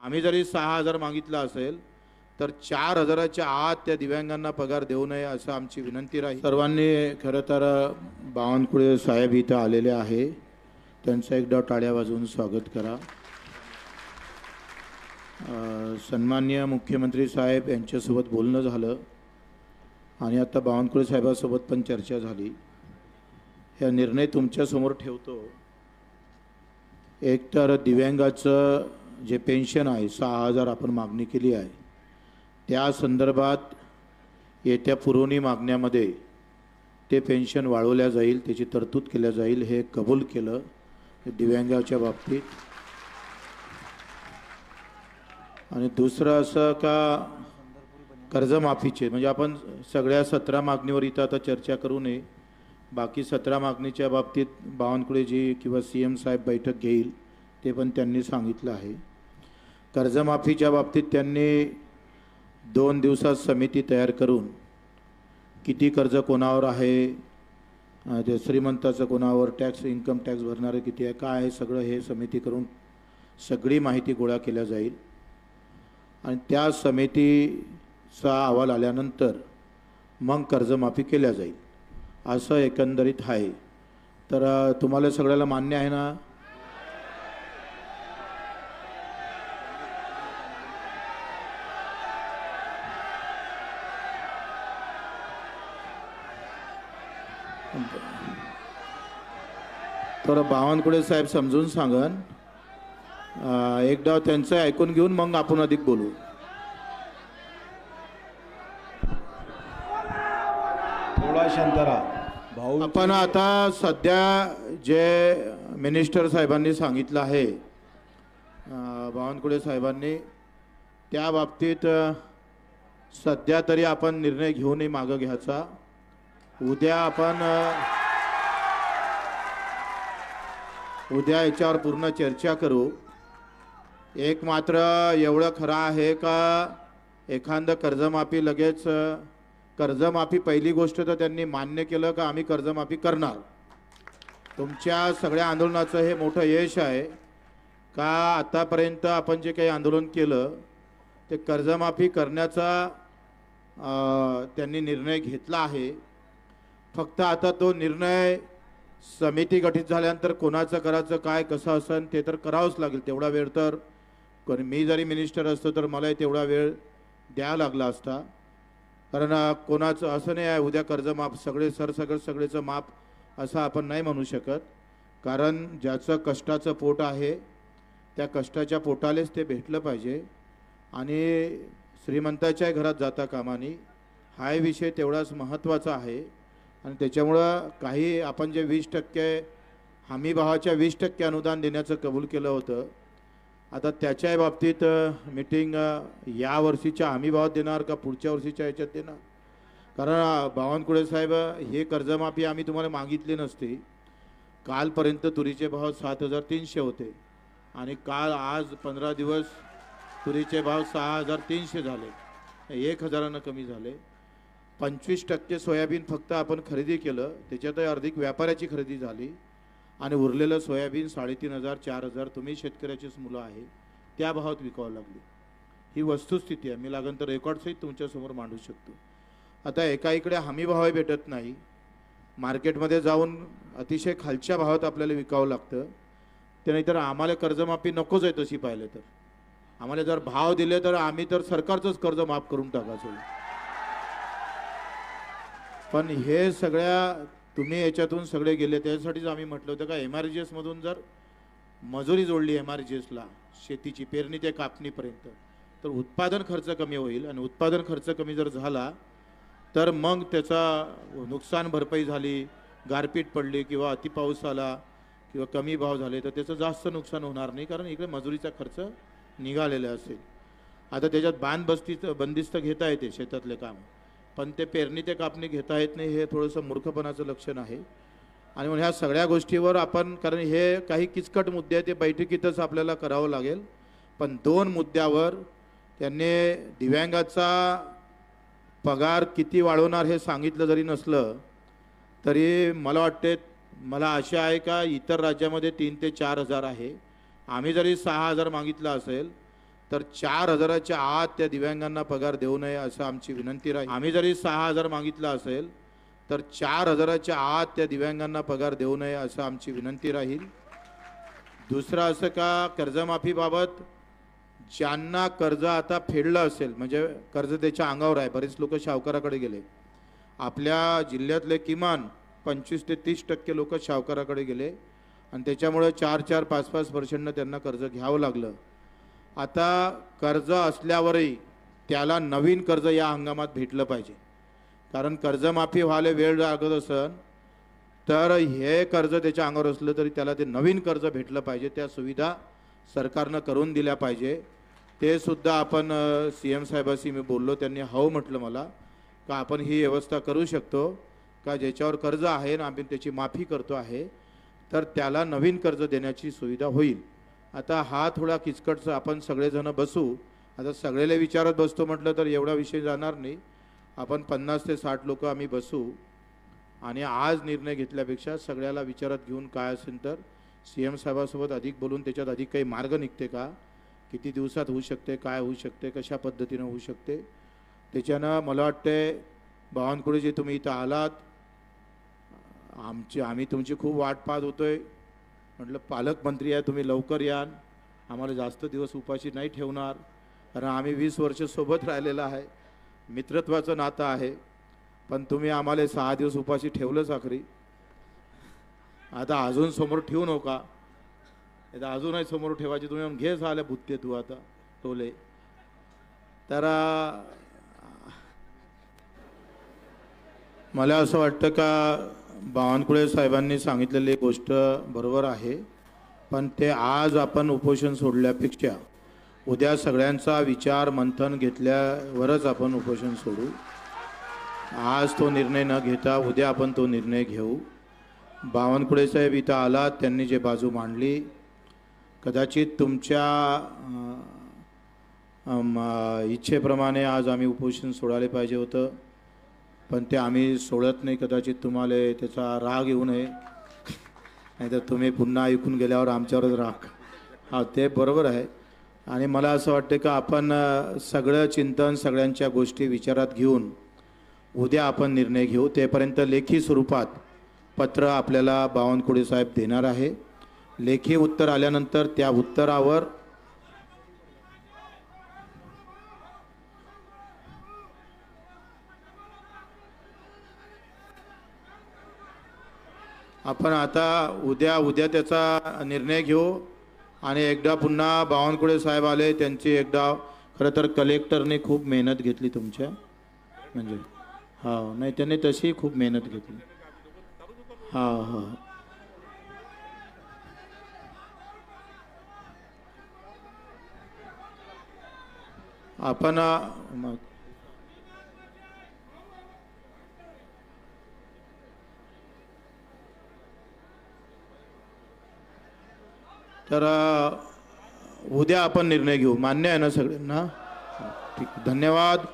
आम्ही जरी 6,000 मागितला असेल तर 4,000च्या आत त्या दिव्यांगांना पगार देऊ नये असं आमची विनंती राहील। सर्वांनी खरं तर बावनकुळे साहेब इथं आलेले आहे, त्यांचं एकदा टाळ्या वाजवून स्वागत करा। सन्माननीय मुख्यमंत्री साहेब यांच्यासोबत बोलणं झालं आणि आता बावनकुळे साहेबांसोबत पण चर्चा झाली। हा निर्णय तुमच्यासमोर ठेवतो। एक तर दिव्यांगाचं जे पेन्शन आहे 6,000 आपण मागणी केली आहे, त्या संदर्भात येत्या पुरवणी मागण्यामध्ये ते पेन्शन वाढवल्या जाईल, त्याची तरतूद केल्या जाईल, हे कबूल केलं दिव्यांगाच्या बाबतीत। आणि दुसरं असं का कर्जमाफीचे म्हणजे आपण सगळ्या 17 मागणीवर इथं आता चर्चा करू नये, बाकी 17 मागणीच्या बाबतीत बावनकुळेजी किंवा CM साहेब बैठक घेईल ते पण त्यांनी सांगितलं आहे। कर्जमाफीच्या बाबतीत त्यांनी 2 दिवसात समिती तयार करून किती कर्ज कोणावर आहे, ते श्रीमंताचं कोणावर, टॅक्स इन्कम टॅक्स भरणारे किती आहे, काय आहे, सगळं हे समिती करून सगळी माहिती गोळा केल्या जाईल आणि त्या समितीचा अहवाल आल्यानंतर मग कर्जमाफी केल्या जाईल असं एकंदरीत आहे। तर तुम्हाला सगळ्याला मान्य आहे ना? तर बावनकुळे साहेब समजून सांगन, एकदा त्यांचं ऐकून घेऊन मग आपण अधिक बोलू। थोडा शांत राहा भाऊ। आपण आता सध्या जे मिनिस्टर साहेबांनी सांगितलं आहे, बावनकुळे साहेबांनी, त्या बाबतीत सध्या तरी आपण निर्णय घेऊ नये मागं घ्यायचा। उद्या याच्यावर पूर्ण चर्चा करू। एक मात्र एवढं खरं आहे का एखादं कर्जमाफी लगेच कर्जमाफी पहिली गोष्ट तर त्यांनी मान्य केलं का आम्ही कर्जमाफी करणार। तुमच्या सगळ्या आंदोलनाचं हे मोठं यश आहे का आतापर्यंत आपण जे काही आंदोलन केलं ते कर्जमाफी करण्याचा त्यांनी निर्णय घेतला आहे। फक्त आता तो निर्णय समिती गठीत झाल्यानंतर कोणाचं करायचं, काय कसं असेल ते तर करावंच लागेल। तेवढा वेळ तर मी जरी मिनिस्टर असतो तर मला तेवढा वेळ द्यावा लागला असता, कारण कोणाचं असं नाही आहे उद्या कर्जमाफ सगळेचं माफ असं आपण नाही म्हणू शकत, कारण ज्याचं कष्टाचं पोट आहे त्या कष्टाच्या पोटालेच ते भेटलं पाहिजे आणि श्रीमंताच्या घरात जाता कामा नये, हा विषय तेवढाच महत्त्वाचा आहे। आणि त्याच्यामुळं काही आपण जे 20% हमीभावाच्या 20% अनुदान देण्याचं कबूल केलं होतं, आता त्याच्या बाबतीत मीटिंग या वर्षीच्या हमीभावात देणार का पुढच्या वर्षीच्या याच्यात देणार, कारण बावनकुळे साहेब हे कर्जमाफी आम्ही तुम्हाला मागितली नसती। कालपर्यंत तुरीचे भाव 7,300 होते आणि आज 15 दिवस तुरीचे भाव 6,300 झाले, 1,000 कमी झाले। 25% सोयाबीन फक्त आपण खरेदी केलं, त्याच्यात अधिक व्यापाऱ्याची खरेदी झाली आणि उरलेलं सोयाबीन 3,500-4,000 तुम्ही शेतकऱ्याचीच मुलं आहे त्या भावात विकावं लागली। ही वस्तुस्थिती आहे, मी लागन तर रेकॉर्डसहित तुमच्यासमोर मांडू शकतो। आता एका इकडे हमी भाव भेटत नाही, मार्केटमध्ये जाऊन अतिशय खालच्या भावात आपल्याला विकावं लागतं, ते नाहीतर आम्हाला कर्जमाफी नकोच आहे तशी पाहिलं तर। आम्हाला जर भाव दिले तर आम्ही तर सरकारचंच कर्ज माफ करून टाकायचं, पण हे सगळ्या तुम्ही याच्यातून सगळे गेले, त्यासाठीच आम्ही म्हटलं होतं का MRGS मधून जर मजुरी जोडली MRGSला शेतीची पेरणी ते कापणीपर्यंत तर उत्पादन खर्च कमी होईल आणि उत्पादन खर्च कमी जर झाला तर मग त्याचा नुकसान भरपाई झाली, गारपीट पडली किंवा अतिपाऊस आला किंवा कमी भाव झाले तर त्याचं जास्त नुकसान होणार नाही, कारण इकडे मजुरीचा खर्च निघालेला असेल। आता त्याच्यात बंदिस्त घेता येते शेतातले काम, पण ते पेरणी ते कापणी घेता येत नाही, हे थोडंसं मूर्खपणाचं लक्षण आहे। आणि म्हणून ह्या सगळ्या गोष्टीवर आपण, कारण हे काही किचकट मुद्दे आहेत, ते बैठकीतच आपल्याला करावं लागेल, पण 2 मुद्द्यावर त्यांनी दिव्यांगाचा पगार किती वाढवणार हे सांगितलं जरी नसलं तरी मला वाटते, मला आशा आहे का इतर राज्यामध्ये 3,000 ते 4,000 आहे, आम्ही जरी 6,000 मागितलं असेल तर 4,000च्या आत त्या दिव्यांगांना पगार देऊ नये असं आमची विनंती राहील. आम्ही जरी 6,000 मागितलं असेल तर 4,000च्या आत त्या दिव्यांगांना पगार देऊ नये असं आमची विनंती राहील. दुसरं असं का कर्जमाफीबाबत ज्यांना कर्ज आता फेडलं असेल म्हणजे कर्ज त्याच्या अंगावर आहे, बरेच लोक सावकाराकडे गेले. आपल्या जिल्ह्यातले किमान 25 ते 30% लोक सावकाराकडे गेले आणि त्याच्यामुळे 4-4, 5-5 वर्षांना त्यांना कर्ज घ्यावं लागलं. आता कर्ज असल्यावरही त्याला नवीन कर्ज या हंगामात भेटलं पाहिजे, कारण कर्जमाफी व्हायला वेळ लागत असेल तर हे कर्ज त्याच्या अंगावर असलं तरी त्याला ते नवीन कर्ज भेटलं पाहिजे. त्या सुविधा सरकारनं करून दिल्या पाहिजे. ते सुद्धा आपण CM साहेबांशी मी बोललो, त्यांनी हो म्हटलं मला का आपण ही व्यवस्था करू शकतो का ज्याच्यावर कर्ज आहे ना आम्ही त्याची माफी करतो आहे तर त्याला नवीन कर्ज देण्याची सुविधा होईल. आता हा थोडा किचकटचा आपण सगळेजण बसू. आता सगळेला विचारत बसतो म्हटलं तर एवढा विषय जाणार नाही. आपण 50 ते 60 लोक आम्ही बसू आणि आज निर्णय घेतल्यापेक्षा सगळ्याला विचारात घेऊन काय असेल तर CM साहेबांसोबत अधिक बोलून त्याच्यात अधिक काही मार्ग निघते का, किती दिवसात होऊ शकते, काय होऊ शकते, कशा पद्धतीनं होऊ शकते. त्याच्यानं मला वाटते बावनकुळेजी तुम्ही इथं आलात, आम्ही तुमची खूप वाट पाहत होतोय. म्हटलं पालकमंत्री आहे, तुम्ही लवकर याल, आम्हाला जास्त दिवस उपाशी नाही ठेवणार, कारण आम्ही 20 वर्ष सोबत राहिलेलं आहे, मित्रत्वाचं नातं आहे. पण तुम्ही आम्हाला 6 दिवस उपाशी ठेवलंच आखरी. आता अजून समोर ठेवू नका, आता अजूनही समोर ठेवायची. तुम्ही घे झालं भुत्ते तू आता टोले. तर मला असं वाटतं का बावनकुळे साहेबांनी सांगितलेली गोष्ट बरोबर आहे, पण ते आज आपण उपोषण सोडल्यापेक्षा उद्या सगळ्यांचा विचार मंथन घेतल्यावरच आपण उपोषण सोडू. आज तो निर्णय न घेता उद्या आपण तो निर्णय घेऊ. बावनकुळे साहेब इथं आलात, त्यांनी जे बाजू मांडली कदाचित तुमच्या इच्छेप्रमाणे आज आम्ही उपोषण सोडायला पाहिजे होतं, पण ते आम्ही सोडत नाही. कदाचित तुम्हाला त्याचा राग येऊ नये, नाहीतर तुम्ही पुन्हा ऐकून गेल्यावर आमच्यावरच राग. हा ते बरोबर आहे. आणि मला असं वाटतं का आपण सगळं चिंतन सगळ्यांच्या गोष्टी विचारात घेऊन उद्या आपण निर्णय घेऊ. तेपर्यंत लेखी स्वरूपात पत्र आपल्याला बावनकुळे साहेब देणार आहे. लेखी उत्तर आल्यानंतर त्या उत्तरावर आपण आता उद्या त्याचा निर्णय घेऊ. आणि एकदा पुन्हा बावनकुळे साहेब आले, त्यांची एकदा खरं तर कलेक्टरने खूप मेहनत घेतली तुमच्या, म्हणजे हा नाही त्यांनी तशी खूप मेहनत घेतली. हा आपण मग तर उद्या आपण निर्णय घेऊ. मान्य आहे ना सगळ्यांना? ठीक, धन्यवाद.